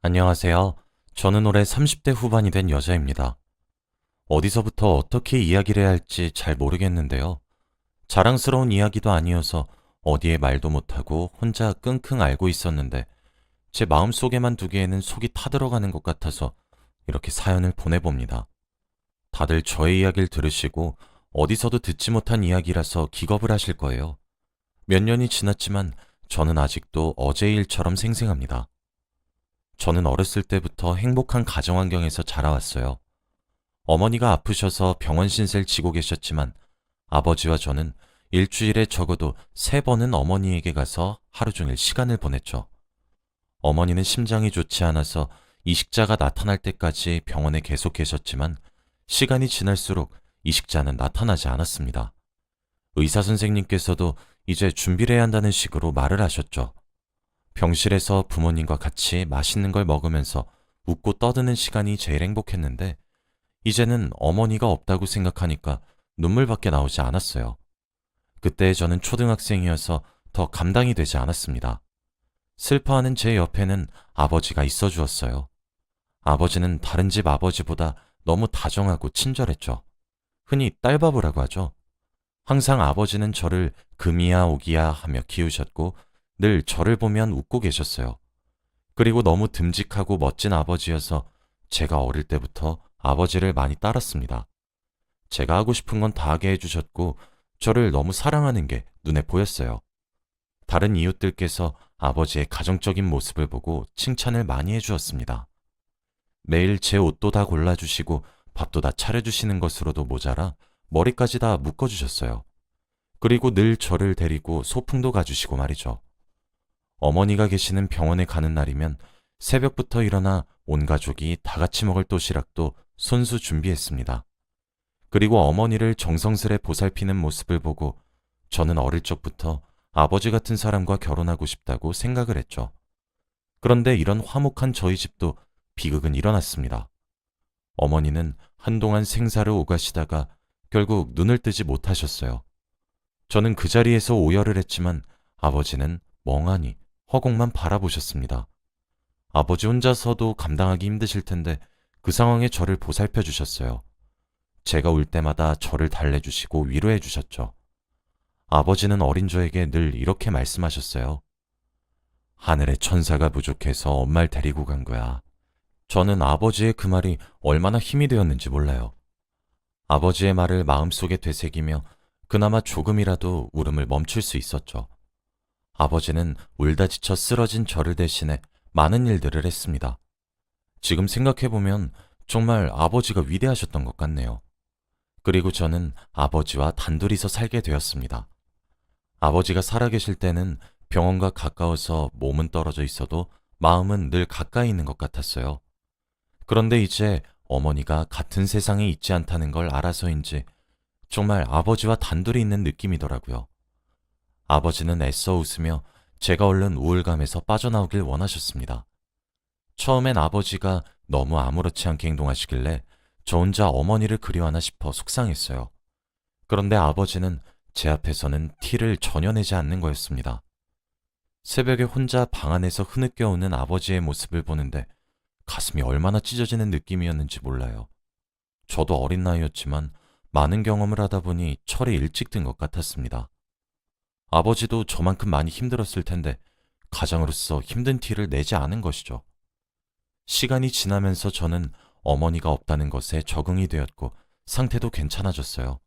안녕하세요. 저는 올해 30대 후반이 된 여자입니다. 어디서부터 어떻게 이야기를 해야 할지 잘 모르겠는데요. 자랑스러운 이야기도 아니어서 어디에 말도 못하고 혼자 끙끙 앓고 있었는데 제 마음속에만 두기에는 속이 타들어가는 것 같아서 이렇게 사연을 보내봅니다. 다들 저의 이야기를 들으시고 어디서도 듣지 못한 이야기라서 기겁을 하실 거예요. 몇 년이 지났지만 저는 아직도 어제의 일처럼 생생합니다. 저는 어렸을 때부터 행복한 가정 환경에서 자라왔어요. 어머니가 아프셔서 병원 신세를 지고 계셨지만 아버지와 저는 일주일에 적어도 3번은 어머니에게 가서 하루 종일 시간을 보냈죠. 어머니는 심장이 좋지 않아서 이식자가 나타날 때까지 병원에 계속 계셨지만 시간이 지날수록 이식자는 나타나지 않았습니다. 의사 선생님께서도 이제 준비를 해야 한다는 식으로 말을 하셨죠. 병실에서 부모님과 같이 맛있는 걸 먹으면서 웃고 떠드는 시간이 제일 행복했는데 이제는 어머니가 없다고 생각하니까 눈물밖에 나오지 않았어요. 그때 저는 초등학생이어서 더 감당이 되지 않았습니다. 슬퍼하는 제 옆에는 아버지가 있어 주었어요. 아버지는 다른 집 아버지보다 너무 다정하고 친절했죠. 흔히 딸바보라고 하죠. 항상 아버지는 저를 금이야 오기야 하며 키우셨고 늘 저를 보면 웃고 계셨어요. 그리고 너무 듬직하고 멋진 아버지여서 제가 어릴 때부터 아버지를 많이 따랐습니다. 제가 하고 싶은 건 다 하게 해주셨고 저를 너무 사랑하는 게 눈에 보였어요. 다른 이웃들께서 아버지의 가정적인 모습을 보고 칭찬을 많이 해주었습니다. 매일 제 옷도 다 골라주시고 밥도 다 차려주시는 것으로도 모자라 머리까지 다 묶어주셨어요. 그리고 늘 저를 데리고 소풍도 가주시고 말이죠. 어머니가 계시는 병원에 가는 날이면 새벽부터 일어나 온 가족이 다 같이 먹을 도시락도 손수 준비했습니다. 그리고 어머니를 정성스레 보살피는 모습을 보고 저는 어릴 적부터 아버지 같은 사람과 결혼하고 싶다고 생각을 했죠. 그런데 이런 화목한 저희 집도 비극은 일어났습니다. 어머니는 한동안 생사를 오가시다가 결국 눈을 뜨지 못하셨어요. 저는 그 자리에서 오열을 했지만 아버지는 멍하니 허공만 바라보셨습니다. 아버지 혼자서도 감당하기 힘드실 텐데 그 상황에 저를 보살펴 주셨어요. 제가 울 때마다 저를 달래주시고 위로해 주셨죠. 아버지는 어린 저에게 늘 이렇게 말씀하셨어요. 하늘의 천사가 부족해서 엄마를 데리고 간 거야. 저는 아버지의 그 말이 얼마나 힘이 되었는지 몰라요. 아버지의 말을 마음속에 되새기며 그나마 조금이라도 울음을 멈출 수 있었죠. 아버지는 울다 지쳐 쓰러진 저를 대신해 많은 일들을 했습니다. 지금 생각해보면 정말 아버지가 위대하셨던 것 같네요. 그리고 저는 아버지와 단둘이서 살게 되었습니다. 아버지가 살아계실 때는 병원과 가까워서 몸은 떨어져 있어도 마음은 늘 가까이 있는 것 같았어요. 그런데 이제 어머니가 같은 세상에 있지 않다는 걸 알아서인지 정말 아버지와 단둘이 있는 느낌이더라고요. 아버지는 애써 웃으며 제가 얼른 우울감에서 빠져나오길 원하셨습니다. 처음엔 아버지가 너무 아무렇지 않게 행동하시길래 저 혼자 어머니를 그리워하나 싶어 속상했어요. 그런데 아버지는 제 앞에서는 티를 전혀 내지 않는 거였습니다. 새벽에 혼자 방 안에서 흐느껴 오는 아버지의 모습을 보는데 가슴이 얼마나 찢어지는 느낌이었는지 몰라요. 저도 어린 나이였지만 많은 경험을 하다 보니 철이 일찍 든 것 같았습니다. 아버지도 저만큼 많이 힘들었을 텐데 가장으로서 힘든 티를 내지 않은 것이죠. 시간이 지나면서 저는 어머니가 없다는 것에 적응이 되었고 상태도 괜찮아졌어요.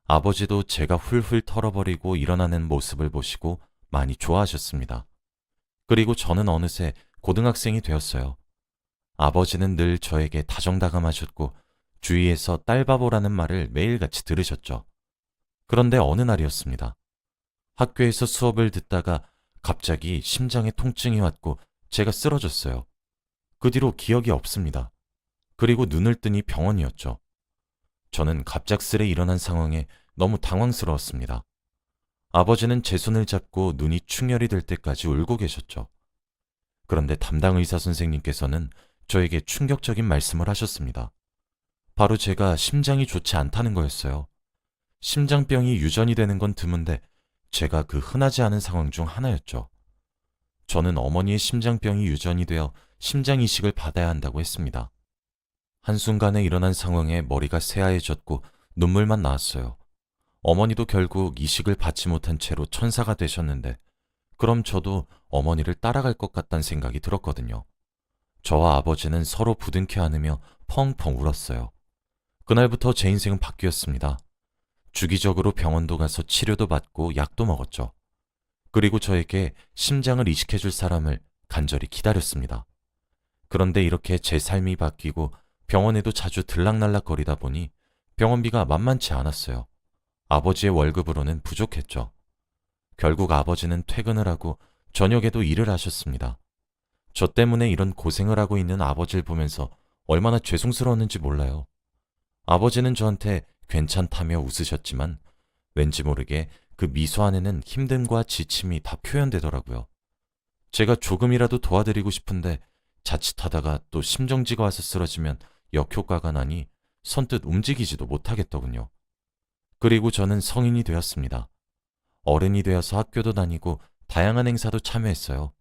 아버지도 제가 훌훌 털어버리고 일어나는 모습을 보시고 많이 좋아하셨습니다. 그리고 저는 어느새 고등학생이 되었어요. 아버지는 늘 저에게 다정다감하셨고 주위에서 딸바보라는 말을 매일같이 들으셨죠. 그런데 어느 날이었습니다. 학교에서 수업을 듣다가 갑자기 심장에 통증이 왔고 제가 쓰러졌어요. 그 뒤로 기억이 없습니다. 그리고 눈을 뜨니 병원이었죠. 저는 갑작스레 일어난 상황에 너무 당황스러웠습니다. 아버지는 제 손을 잡고 눈이 충혈이 될 때까지 울고 계셨죠. 그런데 담당 의사 선생님께서는 저에게 충격적인 말씀을 하셨습니다. 바로 제가 심장이 좋지 않다는 거였어요. 심장병이 유전이 되는 건 드문데 제가 그 흔하지 않은 상황 중 하나였죠. 저는 어머니의 심장병이 유전이 되어 심장 이식을 받아야 한다고 했습니다. 한순간에 일어난 상황에 머리가 새하얘졌고 눈물만 나왔어요. 어머니도 결국 이식을 받지 못한 채로 천사가 되셨는데 그럼 저도 어머니를 따라갈 것 같다는 생각이 들었거든요. 저와 아버지는 서로 부둥켜 안으며 펑펑 울었어요. 그날부터 제 인생은 바뀌었습니다. 주기적으로 병원도 가서 치료도 받고 약도 먹었죠. 그리고 저에게 심장을 이식해줄 사람을 간절히 기다렸습니다. 그런데 이렇게 제 삶이 바뀌고 병원에도 자주 들락날락거리다 보니 병원비가 만만치 않았어요. 아버지의 월급으로는 부족했죠. 결국 아버지는 퇴근을 하고 저녁에도 일을 하셨습니다. 저 때문에 이런 고생을 하고 있는 아버지를 보면서 얼마나 죄송스러웠는지 몰라요. 아버지는 저한테 괜찮다며 웃으셨지만 왠지 모르게 그 미소 안에는 힘듦과 지침이 다 표현되더라고요. 제가 조금이라도 도와드리고 싶은데 자칫하다가 또 심정지가 와서 쓰러지면 역효과가 나니 선뜻 움직이지도 못하겠더군요. 그리고 저는 성인이 되었습니다. 어른이 되어서 학교도 다니고 다양한 행사도 참여했어요.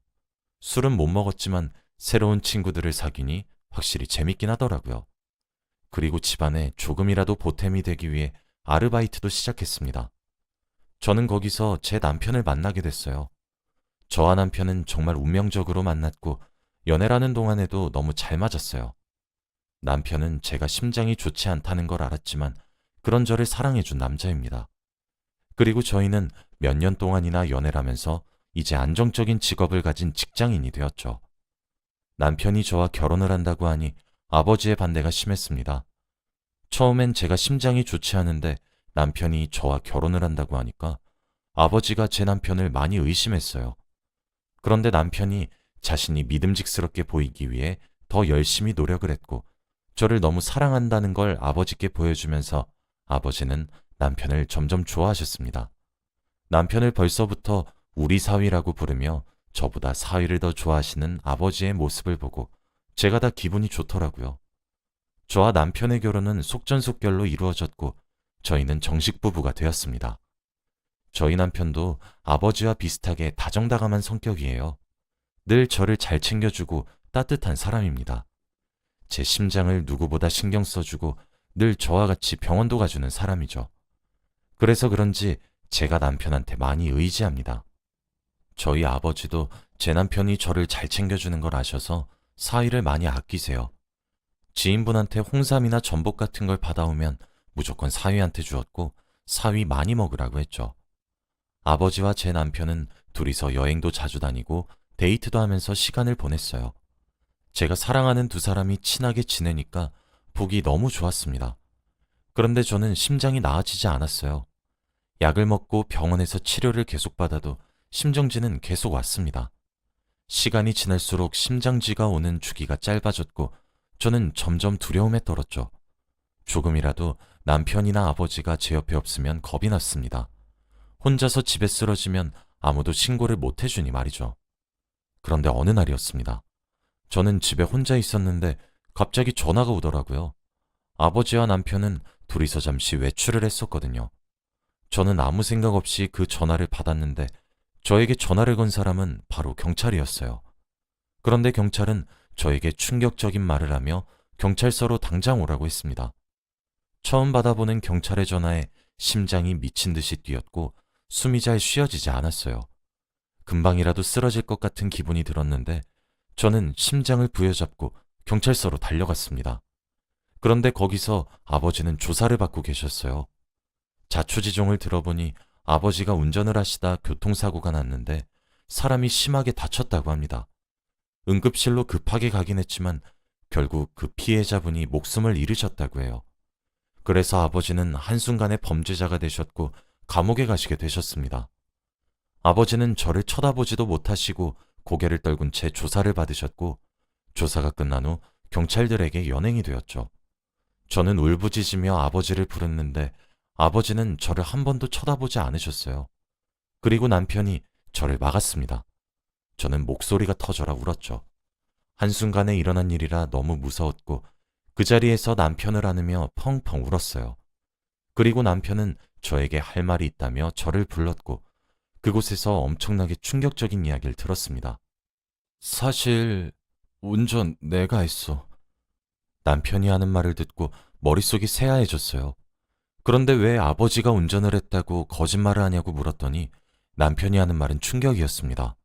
술은 못 먹었지만 새로운 친구들을 사귀니 확실히 재밌긴 하더라고요. 그리고 집안에 조금이라도 보탬이 되기 위해 아르바이트도 시작했습니다. 저는 거기서 제 남편을 만나게 됐어요. 저와 남편은 정말 운명적으로 만났고 연애라는 동안에도 너무 잘 맞았어요. 남편은 제가 심장이 좋지 않다는 걸 알았지만 그런 저를 사랑해준 남자입니다. 그리고 저희는 몇 년 동안이나 연애를 하면서 이제 안정적인 직업을 가진 직장인이 되었죠. 남편이 저와 결혼을 한다고 하니 아버지의 반대가 심했습니다. 처음엔 제가 심장이 좋지 않은데 남편이 저와 결혼을 한다고 하니까 아버지가 제 남편을 많이 의심했어요. 그런데 남편이 자신이 믿음직스럽게 보이기 위해 더 열심히 노력을 했고 저를 너무 사랑한다는 걸 아버지께 보여주면서 아버지는 남편을 점점 좋아하셨습니다. 남편을 벌써부터 우리 사위라고 부르며 저보다 사위를 더 좋아하시는 아버지의 모습을 보고 제가 다 기분이 좋더라고요. 저와 남편의 결혼은 속전속결로 이루어졌고 저희는 정식 부부가 되었습니다. 저희 남편도 아버지와 비슷하게 다정다감한 성격이에요. 늘 저를 잘 챙겨주고 따뜻한 사람입니다. 제 심장을 누구보다 신경 써주고 늘 저와 같이 병원도 가주는 사람이죠. 그래서 그런지 제가 남편한테 많이 의지합니다. 저희 아버지도 제 남편이 저를 잘 챙겨주는 걸 아셔서 사위를 많이 아끼세요. 지인분한테 홍삼이나 전복 같은 걸 받아오면 무조건 사위한테 주었고 사위 많이 먹으라고 했죠. 아버지와 제 남편은 둘이서 여행도 자주 다니고 데이트도 하면서 시간을 보냈어요. 제가 사랑하는 두 사람이 친하게 지내니까 보기 너무 좋았습니다. 그런데 저는 심장이 나아지지 않았어요. 약을 먹고 병원에서 치료를 계속 받아도 심정지는 계속 왔습니다. 시간이 지날수록 심장지가 오는 주기가 짧아졌고 저는 점점 두려움에 떨었죠. 조금이라도 남편이나 아버지가 제 옆에 없으면 겁이 났습니다. 혼자서 집에 쓰러지면 아무도 신고를 못 해주니 말이죠. 그런데 어느 날이었습니다. 저는 집에 혼자 있었는데 갑자기 전화가 오더라고요. 아버지와 남편은 둘이서 잠시 외출을 했었거든요. 저는 아무 생각 없이 그 전화를 받았는데 저에게 전화를 건 사람은 바로 경찰이었어요. 그런데 경찰은 저에게 충격적인 말을 하며 경찰서로 당장 오라고 했습니다. 처음 받아보는 경찰의 전화에 심장이 미친 듯이 뛰었고 숨이 잘 쉬어지지 않았어요. 금방이라도 쓰러질 것 같은 기분이 들었는데 저는 심장을 부여잡고 경찰서로 달려갔습니다. 그런데 거기서 아버지는 조사를 받고 계셨어요. 자초지종을 들어보니 아버지가 운전을 하시다 교통사고가 났는데 사람이 심하게 다쳤다고 합니다. 응급실로 급하게 가긴 했지만 결국 그 피해자분이 목숨을 잃으셨다고 해요. 그래서 아버지는 한순간에 범죄자가 되셨고 감옥에 가시게 되셨습니다. 아버지는 저를 쳐다보지도 못하시고 고개를 떨군 채 조사를 받으셨고 조사가 끝난 후 경찰들에게 연행이 되었죠. 저는 울부짖으며 아버지를 부르는데 아버지는 저를 한 번도 쳐다보지 않으셨어요. 그리고 남편이 저를 막았습니다. 저는 목소리가 터져라 울었죠. 한순간에 일어난 일이라 너무 무서웠고 그 자리에서 남편을 안으며 펑펑 울었어요. 그리고 남편은 저에게 할 말이 있다며 저를 불렀고 그곳에서 엄청나게 충격적인 이야기를 들었습니다. 사실 운전 내가 했어. 남편이 하는 말을 듣고 머릿속이 새하얘졌어요. 그런데 왜 아버지가 운전을 했다고 거짓말을 하냐고 물었더니 남편이 하는 말은 충격이었습니다.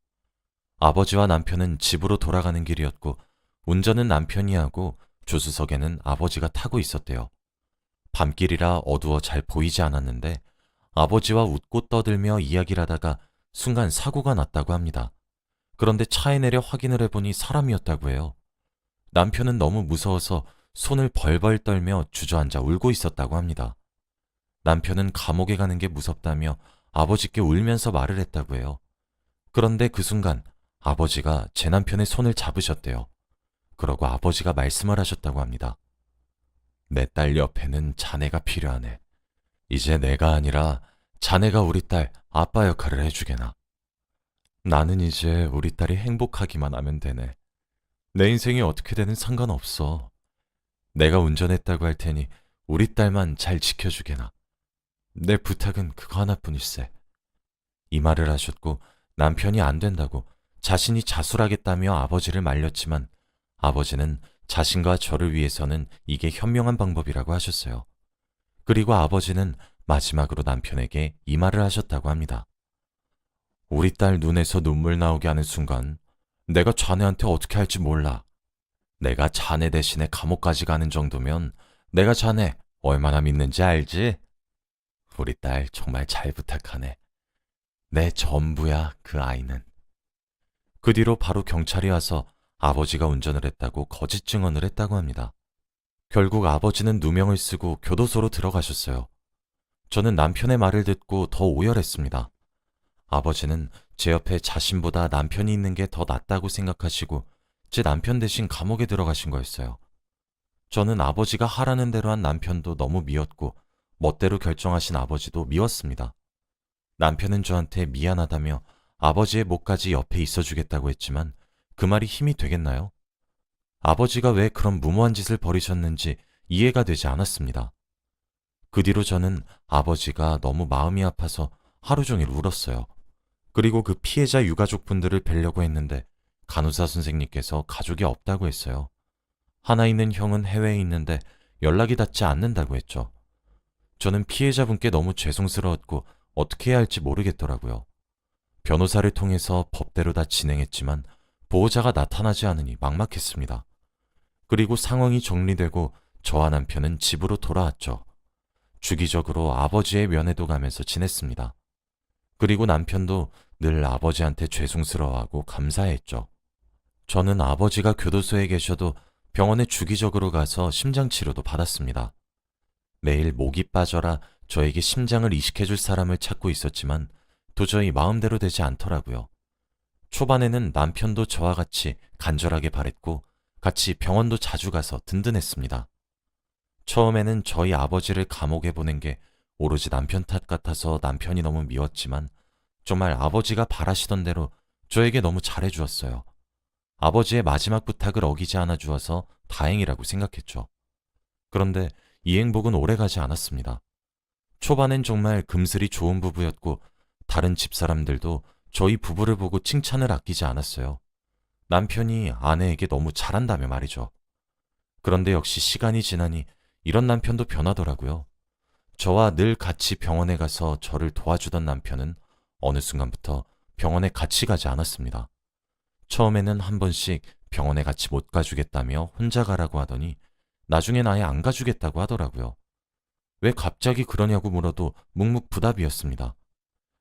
아버지와 남편은 집으로 돌아가는 길이었고 운전은 남편이 하고 조수석에는 아버지가 타고 있었대요. 밤길이라 어두워 잘 보이지 않았는데 아버지와 웃고 떠들며 이야기를 하다가 순간 사고가 났다고 합니다. 그런데 차에 내려 확인을 해보니 사람이었다고 해요. 남편은 너무 무서워서 손을 벌벌 떨며 주저앉아 울고 있었다고 합니다. 남편은 감옥에 가는 게 무섭다며 아버지께 울면서 말을 했다고 해요. 그런데 그 순간 아버지가 제 남편의 손을 잡으셨대요. 그러고 아버지가 말씀을 하셨다고 합니다. 내 딸 옆에는 자네가 필요하네. 이제 내가 아니라 자네가 우리 딸 아빠 역할을 해주게나. 나는 이제 우리 딸이 행복하기만 하면 되네. 내 인생이 어떻게 되든 상관없어. 내가 운전했다고 할 테니 우리 딸만 잘 지켜주게나. 내 부탁은 그거 하나뿐일세. 이 말을 하셨고 남편이 안 된다고 자신이 자수하겠다며 아버지를 말렸지만 아버지는 자신과 저를 위해서는 이게 현명한 방법이라고 하셨어요. 그리고 아버지는 마지막으로 남편에게 이 말을 하셨다고 합니다. 우리 딸 눈에서 눈물 나오게 하는 순간 내가 자네한테 어떻게 할지 몰라. 내가 자네 대신에 감옥까지 가는 정도면 내가 자네 얼마나 믿는지 알지? 우리 딸 정말 잘 부탁하네. 내 전부야, 그 아이는. 그 뒤로 바로 경찰이 와서 아버지가 운전을 했다고 거짓 증언을 했다고 합니다. 결국 아버지는 누명을 쓰고 교도소로 들어가셨어요. 저는 남편의 말을 듣고 더 오열했습니다. 아버지는 제 옆에 자신보다 남편이 있는 게 더 낫다고 생각하시고 제 남편 대신 감옥에 들어가신 거였어요. 저는 아버지가 하라는 대로 한 남편도 너무 미웠고 멋대로 결정하신 아버지도 미웠습니다. 남편은 저한테 미안하다며 아버지의 목까지 옆에 있어주겠다고 했지만 그 말이 힘이 되겠나요? 아버지가 왜 그런 무모한 짓을 벌이셨는지 이해가 되지 않았습니다. 그 뒤로 저는 아버지가 너무 마음이 아파서 하루 종일 울었어요. 그리고 그 피해자 유가족분들을 뵈려고 했는데 간호사 선생님께서 가족이 없다고 했어요. 하나 있는 형은 해외에 있는데 연락이 닿지 않는다고 했죠. 저는 피해자분께 너무 죄송스러웠고 어떻게 해야 할지 모르겠더라고요. 변호사를 통해서 법대로 다 진행했지만 보호자가 나타나지 않으니 막막했습니다. 그리고 상황이 정리되고 저와 남편은 집으로 돌아왔죠. 주기적으로 아버지의 면회도 가면서 지냈습니다. 그리고 남편도 늘 아버지한테 죄송스러워하고 감사했죠. 저는 아버지가 교도소에 계셔도 병원에 주기적으로 가서 심장치료도 받았습니다. 매일 목이 빠져라 저에게 심장을 이식해줄 사람을 찾고 있었지만 도저히 마음대로 되지 않더라고요. 초반에는 남편도 저와 같이 간절하게 바랬고 같이 병원도 자주 가서 든든했습니다. 처음에는 저희 아버지를 감옥에 보낸 게 오로지 남편 탓 같아서 남편이 너무 미웠지만 정말 아버지가 바라시던 대로 저에게 너무 잘해주었어요. 아버지의 마지막 부탁을 어기지 않아 주어서 다행이라고 생각했죠. 그런데 이 행복은 오래가지 않았습니다. 초반엔 정말 금슬이 좋은 부부였고 다른 집사람들도 저희 부부를 보고 칭찬을 아끼지 않았어요. 남편이 아내에게 너무 잘한다며 말이죠. 그런데 역시 시간이 지나니 이런 남편도 변하더라고요. 저와 늘 같이 병원에 가서 저를 도와주던 남편은 어느 순간부터 병원에 같이 가지 않았습니다. 처음에는 한 번씩 병원에 같이 못 가주겠다며 혼자 가라고 하더니 나중엔 아예 안 가주겠다고 하더라고요. 왜 갑자기 그러냐고 물어도 묵묵부답이었습니다.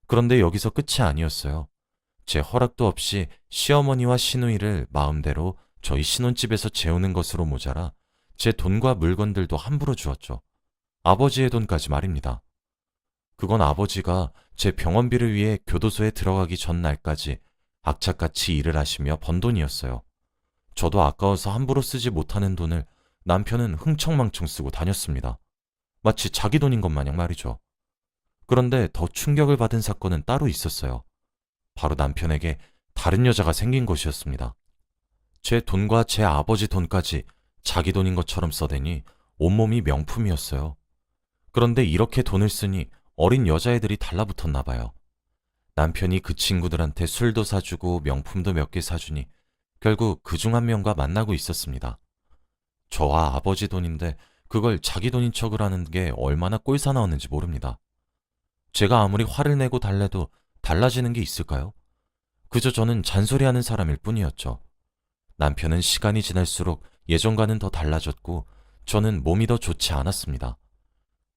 그런데 여기서 끝이 아니었어요. 제 허락도 없이 시어머니와 시누이를 마음대로 저희 신혼집에서 재우는 것으로 모자라 제 돈과 물건들도 함부로 주었죠. 아버지의 돈까지 말입니다. 그건 아버지가 제 병원비를 위해 교도소에 들어가기 전날까지 악착같이 일을 하시며 번 돈이었어요. 저도 아까워서 함부로 쓰지 못하는 돈을 남편은 흥청망청 쓰고 다녔습니다. 마치 자기 돈인 것 마냥 말이죠. 그런데 더 충격을 받은 사건은 따로 있었어요. 바로 남편에게 다른 여자가 생긴 것이었습니다. 제 돈과 제 아버지 돈까지 자기 돈인 것처럼 써대니 온몸이 명품이었어요. 그런데 이렇게 돈을 쓰니 어린 여자애들이 달라붙었나 봐요. 남편이 그 친구들한테 술도 사주고 명품도 몇 개 사주니 결국 그중 한 명과 만나고 있었습니다. 저와 아버지 돈인데 그걸 자기 돈인 척을 하는 게 얼마나 꼴사 나왔는지 모릅니다. 제가 아무리 화를 내고 달래도 달라지는 게 있을까요? 그저 저는 잔소리하는 사람일 뿐이었죠. 남편은 시간이 지날수록 예전과는 더 달라졌고 저는 몸이 더 좋지 않았습니다.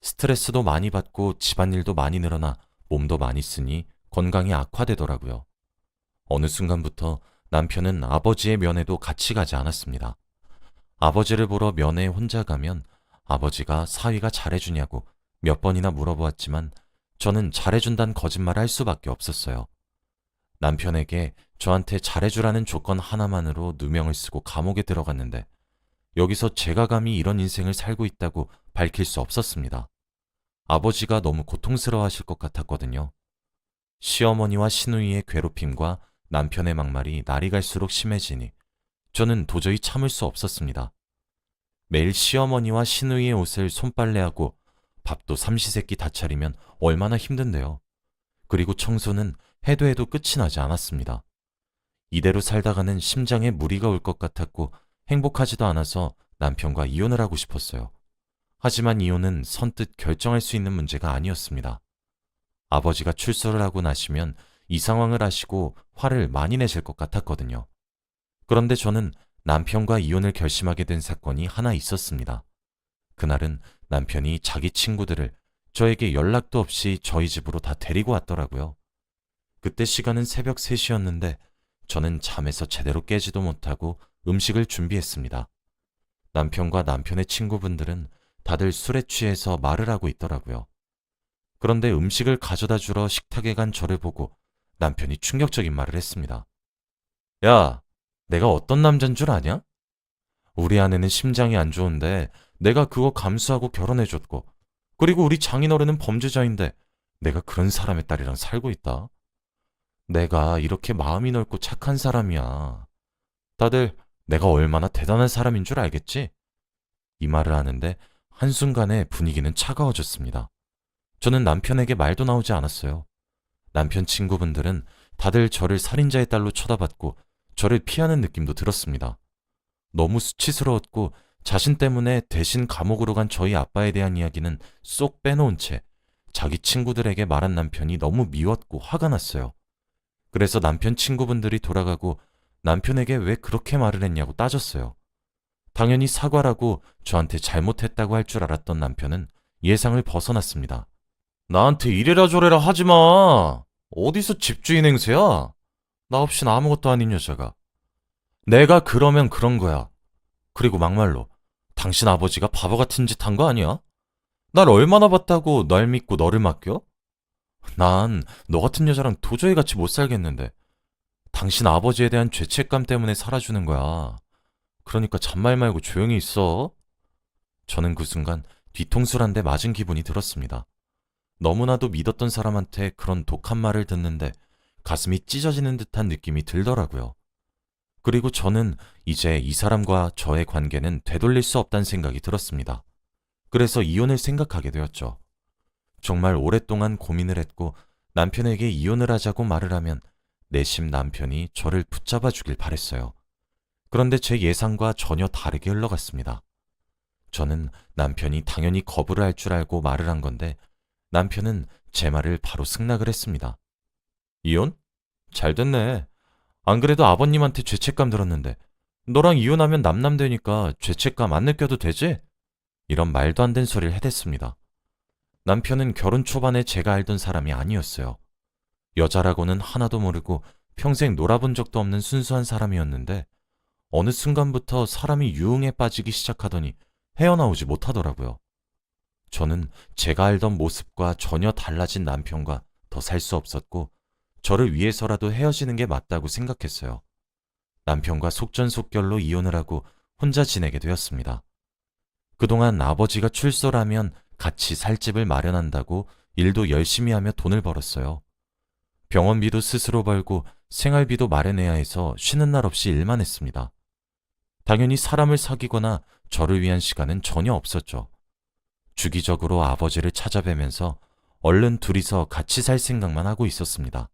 스트레스도 많이 받고 집안일도 많이 늘어나 몸도 많이 쓰니 건강이 악화되더라고요. 어느 순간부터 남편은 아버지의 면회도 같이 가지 않았습니다. 아버지를 보러 면회에 혼자 가면 아버지가 사위가 잘해주냐고 몇 번이나 물어보았지만 저는 잘해준다는 거짓말을 할 수밖에 없었어요. 남편에게 저한테 잘해주라는 조건 하나만으로 누명을 쓰고 감옥에 들어갔는데 여기서 제가 감히 이런 인생을 살고 있다고 밝힐 수 없었습니다. 아버지가 너무 고통스러워하실 것 같았거든요. 시어머니와 시누이의 괴롭힘과 남편의 막말이 날이 갈수록 심해지니 저는 도저히 참을 수 없었습니다. 매일 시어머니와 시누이의 옷을 손빨래하고 밥도 삼시세끼 다 차리면 얼마나 힘든데요. 그리고 청소는 해도 해도 끝이 나지 않았습니다. 이대로 살다가는 심장에 무리가 올 것 같았고 행복하지도 않아서 남편과 이혼을 하고 싶었어요. 하지만 이혼은 선뜻 결정할 수 있는 문제가 아니었습니다. 아버지가 출소를 하고 나시면 이 상황을 아시고 화를 많이 내실 것 같았거든요. 그런데 저는 남편과 이혼을 결심하게 된 사건이 하나 있었습니다. 그날은 남편이 자기 친구들을 저에게 연락도 없이 저희 집으로 다 데리고 왔더라고요. 그때 시간은 새벽 3시였는데 저는 잠에서 제대로 깨지도 못하고 음식을 준비했습니다. 남편과 남편의 친구분들은 다들 술에 취해서 말을 하고 있더라고요. 그런데 음식을 가져다 주러 식탁에 간 저를 보고 남편이 충격적인 말을 했습니다. 야, 내가 어떤 남잔 줄 아냐? 우리 아내는 심장이 안 좋은데 내가 그거 감수하고 결혼해줬고, 그리고 우리 장인어른은 범죄자인데 내가 그런 사람의 딸이랑 살고 있다. 내가 이렇게 마음이 넓고 착한 사람이야. 다들 내가 얼마나 대단한 사람인 줄 알겠지? 이 말을 하는데 한순간에 분위기는 차가워졌습니다. 저는 남편에게 말도 나오지 않았어요. 남편 친구분들은 다들 저를 살인자의 딸로 쳐다봤고 저를 피하는 느낌도 들었습니다. 너무 수치스러웠고 자신 때문에 대신 감옥으로 간 저희 아빠에 대한 이야기는 쏙 빼놓은 채 자기 친구들에게 말한 남편이 너무 미웠고 화가 났어요. 그래서 남편 친구분들이 돌아가고 남편에게 왜 그렇게 말을 했냐고 따졌어요. 당연히 사과라고 저한테 잘못했다고 할 줄 알았던 남편은 예상을 벗어났습니다. 나한테 이래라 저래라 하지 마. 어디서 집주인 행세야? 나 없이는 아무것도 아닌 여자가. 내가 그러면 그런 거야. 그리고 막말로 당신 아버지가 바보 같은 짓 한 거 아니야? 날 얼마나 봤다고 날 믿고 너를 맡겨? 난 너 같은 여자랑 도저히 같이 못 살겠는데. 당신 아버지에 대한 죄책감 때문에 살아주는 거야. 그러니까 잔말 말고 조용히 있어. 저는 그 순간 뒤통수를 한 대 맞은 기분이 들었습니다. 너무나도 믿었던 사람한테 그런 독한 말을 듣는데 가슴이 찢어지는 듯한 느낌이 들더라고요. 그리고 저는 이제 이 사람과 저의 관계는 되돌릴 수 없다는 생각이 들었습니다. 그래서 이혼을 생각하게 되었죠. 정말 오랫동안 고민을 했고 남편에게 이혼을 하자고 말을 하면 내심 남편이 저를 붙잡아 주길 바랬어요. 그런데 제 예상과 전혀 다르게 흘러갔습니다. 저는 남편이 당연히 거부를 할 줄 알고 말을 한 건데 남편은 제 말을 바로 승낙을 했습니다. 이혼? 잘 됐네. 안 그래도 아버님한테 죄책감 들었는데 너랑 이혼하면 남남되니까 죄책감 안 느껴도 되지? 이런 말도 안 되는 소리를 해댔습니다. 남편은 결혼 초반에 제가 알던 사람이 아니었어요. 여자라고는 하나도 모르고 평생 놀아본 적도 없는 순수한 사람이었는데 어느 순간부터 사람이 유흥에 빠지기 시작하더니 헤어나오지 못하더라고요. 저는 제가 알던 모습과 전혀 달라진 남편과 더 살 수 없었고 저를 위해서라도 헤어지는 게 맞다고 생각했어요. 남편과 속전속결로 이혼을 하고 혼자 지내게 되었습니다. 그동안 아버지가 출소라면 같이 살 집을 마련한다고 일도 열심히 하며 돈을 벌었어요. 병원비도 스스로 벌고 생활비도 마련해야 해서 쉬는 날 없이 일만 했습니다. 당연히 사람을 사귀거나 저를 위한 시간은 전혀 없었죠. 주기적으로 아버지를 찾아뵈면서 얼른 둘이서 같이 살 생각만 하고 있었습니다.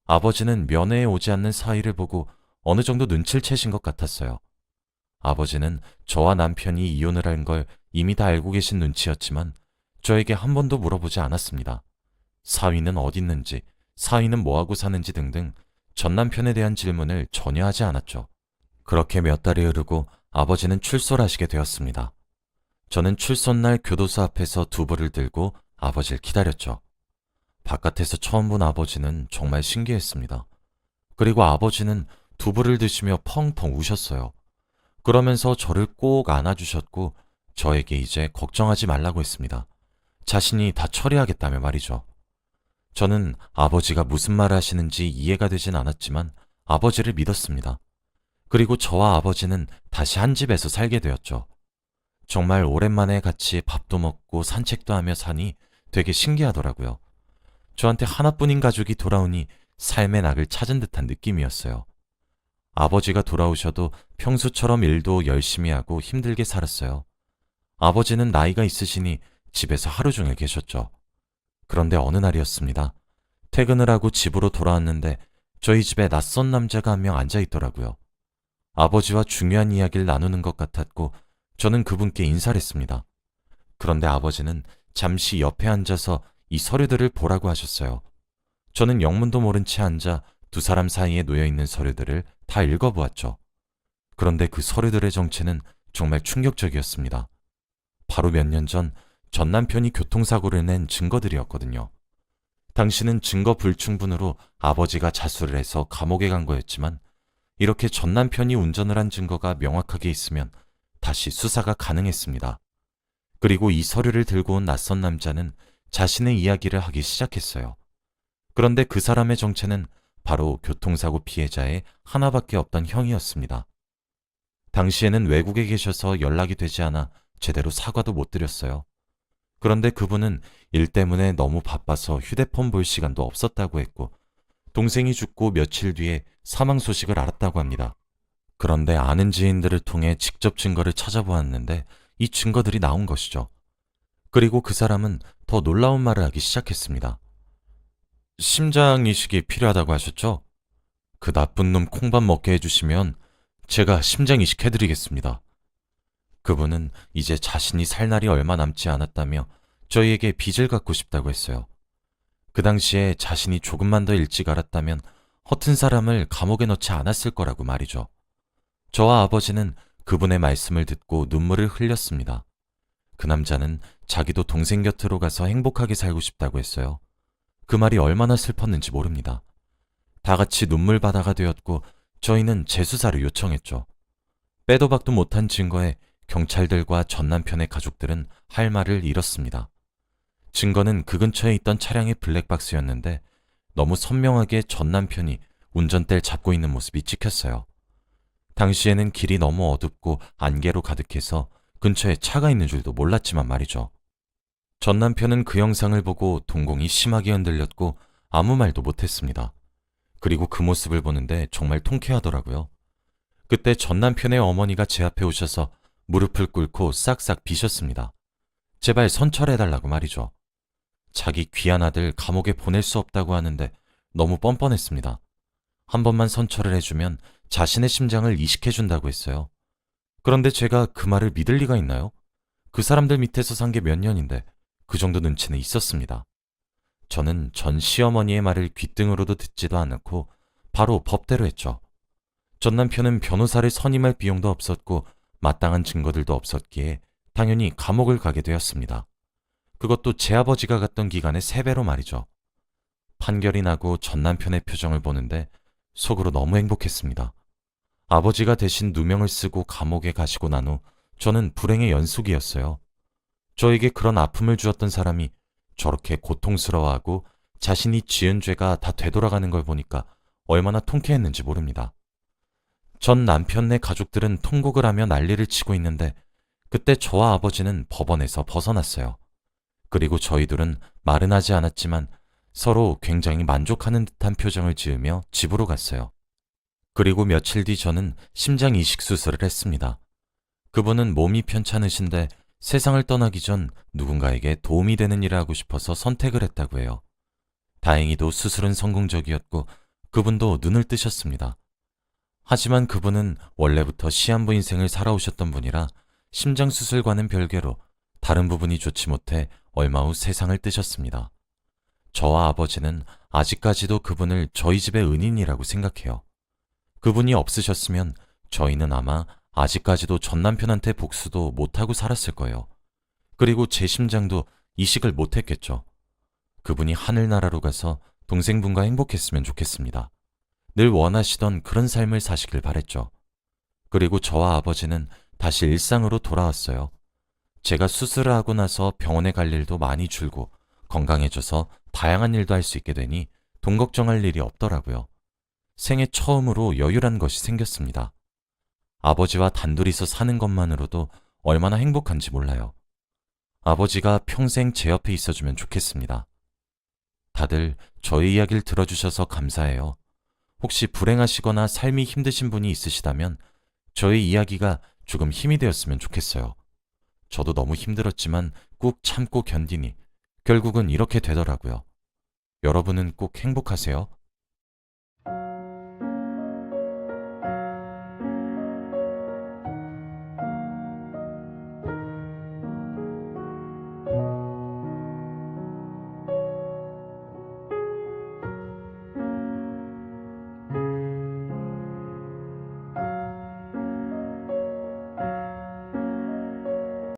아버지는 면회에 오지 않는 사이를 보고 어느 정도 눈치를 채신 것 같았어요. 아버지는 저와 남편이 이혼을 한 걸 이미 다 알고 계신 눈치였지만 저에게 한 번도 물어보지 않았습니다. 사위는 어디 있는지, 사위는 뭐하고 사는지 등등 전 남편에 대한 질문을 전혀 하지 않았죠. 그렇게 몇 달이 흐르고 아버지는 출소를 하시게 되었습니다. 저는 출소날 교도소 앞에서 두부를 들고 아버지를 기다렸죠. 바깥에서 처음 본 아버지는 정말 신기했습니다. 그리고 아버지는 두부를 드시며 펑펑 우셨어요. 그러면서 저를 꼭 안아주셨고 저에게 이제 걱정하지 말라고 했습니다. 자신이 다 처리하겠다며 말이죠. 저는 아버지가 무슨 말을 하시는지 이해가 되진 않았지만 아버지를 믿었습니다. 그리고 저와 아버지는 다시 한 집에서 살게 되었죠. 정말 오랜만에 같이 밥도 먹고 산책도 하며 사니 되게 신기하더라고요. 저한테 하나뿐인 가족이 돌아오니 삶의 낙을 찾은 듯한 느낌이었어요. 아버지가 돌아오셔도 평소처럼 일도 열심히 하고 힘들게 살았어요. 아버지는 나이가 있으시니 집에서 하루 종일 계셨죠. 그런데 어느 날이었습니다. 퇴근을 하고 집으로 돌아왔는데 저희 집에 낯선 남자가 한 명 앉아 있더라고요. 아버지와 중요한 이야기를 나누는 것 같았고 저는 그분께 인사를 했습니다. 그런데 아버지는 잠시 옆에 앉아서 이 서류들을 보라고 하셨어요. 저는 영문도 모른 채 앉아 두 사람 사이에 놓여 있는 서류들을 다 읽어보았죠. 그런데 그 서류들의 정체는 정말 충격적이었습니다. 바로 몇 년 전 전 남편이 교통사고를 낸 증거들이었거든요. 당시는 증거 불충분으로 아버지가 자수를 해서 감옥에 간 거였지만 이렇게 전 남편이 운전을 한 증거가 명확하게 있으면 다시 수사가 가능했습니다. 그리고 이 서류를 들고 온 낯선 남자는 자신의 이야기를 하기 시작했어요. 그런데 그 사람의 정체는 바로 교통사고 피해자의 하나밖에 없던 형이었습니다. 당시에는 외국에 계셔서 연락이 되지 않아 제대로 사과도 못 드렸어요. 그런데 그분은 일 때문에 너무 바빠서 휴대폰 볼 시간도 없었다고 했고 동생이 죽고 며칠 뒤에 사망 소식을 알았다고 합니다. 그런데 아는 지인들을 통해 직접 증거를 찾아보았는데 이 증거들이 나온 것이죠. 그리고 그 사람은 더 놀라운 말을 하기 시작했습니다. 심장 이식이 필요하다고 하셨죠? 그 나쁜 놈 콩밥 먹게 해주시면 제가 심장 이식해드리겠습니다. 그분은 이제 자신이 살 날이 얼마 남지 않았다며 저희에게 빚을 갚고 싶다고 했어요. 그 당시에 자신이 조금만 더 일찍 알았다면 허튼 사람을 감옥에 넣지 않았을 거라고 말이죠. 저와 아버지는 그분의 말씀을 듣고 눈물을 흘렸습니다. 그 남자는 자기도 동생 곁으로 가서 행복하게 살고 싶다고 했어요. 그 말이 얼마나 슬펐는지 모릅니다. 다 같이 눈물바다가 되었고 저희는 재수사를 요청했죠. 빼도 박도 못한 증거에 경찰들과 전 남편의 가족들은 할 말을 잃었습니다. 증거는 그 근처에 있던 차량의 블랙박스였는데 너무 선명하게 전 남편이 운전대를 잡고 있는 모습이 찍혔어요. 당시에는 길이 너무 어둡고 안개로 가득해서 근처에 차가 있는 줄도 몰랐지만 말이죠. 전 남편은 그 영상을 보고 동공이 심하게 흔들렸고 아무 말도 못했습니다. 그리고 그 모습을 보는데 정말 통쾌하더라고요. 그때 전 남편의 어머니가 제 앞에 오셔서 무릎을 꿇고 싹싹 비셨습니다. 제발 선처해달라고 말이죠. 자기 귀한 아들 감옥에 보낼 수 없다고 하는데 너무 뻔뻔했습니다. 한 번만 선처를 해주면 자신의 심장을 이식해준다고 했어요. 그런데 제가 그 말을 믿을 리가 있나요? 그 사람들 밑에서 산 게 몇 년인데 그 정도 눈치는 있었습니다. 저는 전 시어머니의 말을 귓등으로도 듣지도 않고 바로 법대로 했죠. 전 남편은 변호사를 선임할 비용도 없었고 마땅한 증거들도 없었기에 당연히 감옥을 가게 되었습니다. 그것도 제 아버지가 갔던 기간의 3배로 말이죠. 판결이 나고 전 남편의 표정을 보는데 속으로 너무 행복했습니다. 아버지가 대신 누명을 쓰고 감옥에 가시고 난 후 저는 불행의 연속이었어요. 저에게 그런 아픔을 주었던 사람이 저렇게 고통스러워하고 자신이 지은 죄가 다 되돌아가는 걸 보니까 얼마나 통쾌했는지 모릅니다. 전 남편네 가족들은 통곡을 하며 난리를 치고 있는데 그때 저와 아버지는 법원에서 벗어났어요. 그리고 저희 둘은 말은 하지 않았지만 서로 굉장히 만족하는 듯한 표정을 지으며 집으로 갔어요. 그리고 며칠 뒤 저는 심장 이식 수술을 했습니다. 그분은 몸이 편찮으신데 세상을 떠나기 전 누군가에게 도움이 되는 일을 하고 싶어서 선택을 했다고 해요. 다행히도 수술은 성공적이었고 그분도 눈을 뜨셨습니다. 하지만 그분은 원래부터 시한부 인생을 살아오셨던 분이라 심장수술과는 별개로 다른 부분이 좋지 못해 얼마 후 세상을 뜨셨습니다. 저와 아버지는 아직까지도 그분을 저희 집의 은인이라고 생각해요. 그분이 없으셨으면 저희는 아마 아직까지도 전 남편한테 복수도 못하고 살았을 거예요. 그리고 제 심장도 이식을 못했겠죠. 그분이 하늘나라로 가서 동생분과 행복했으면 좋겠습니다. 늘 원하시던 그런 삶을 사시길 바랬죠. 그리고 저와 아버지는 다시 일상으로 돌아왔어요. 제가 수술을 하고 나서 병원에 갈 일도 많이 줄고 건강해져서 다양한 일도 할 수 있게 되니 돈 걱정할 일이 없더라고요. 생애 처음으로 여유란 것이 생겼습니다. 아버지와 단둘이서 사는 것만으로도 얼마나 행복한지 몰라요. 아버지가 평생 제 옆에 있어주면 좋겠습니다. 다들 저희 이야기를 들어주셔서 감사해요. 혹시 불행하시거나 삶이 힘드신 분이 있으시다면 저희 이야기가 조금 힘이 되었으면 좋겠어요. 저도 너무 힘들었지만 꾹 참고 견디니 결국은 이렇게 되더라고요. 여러분은 꼭 행복하세요.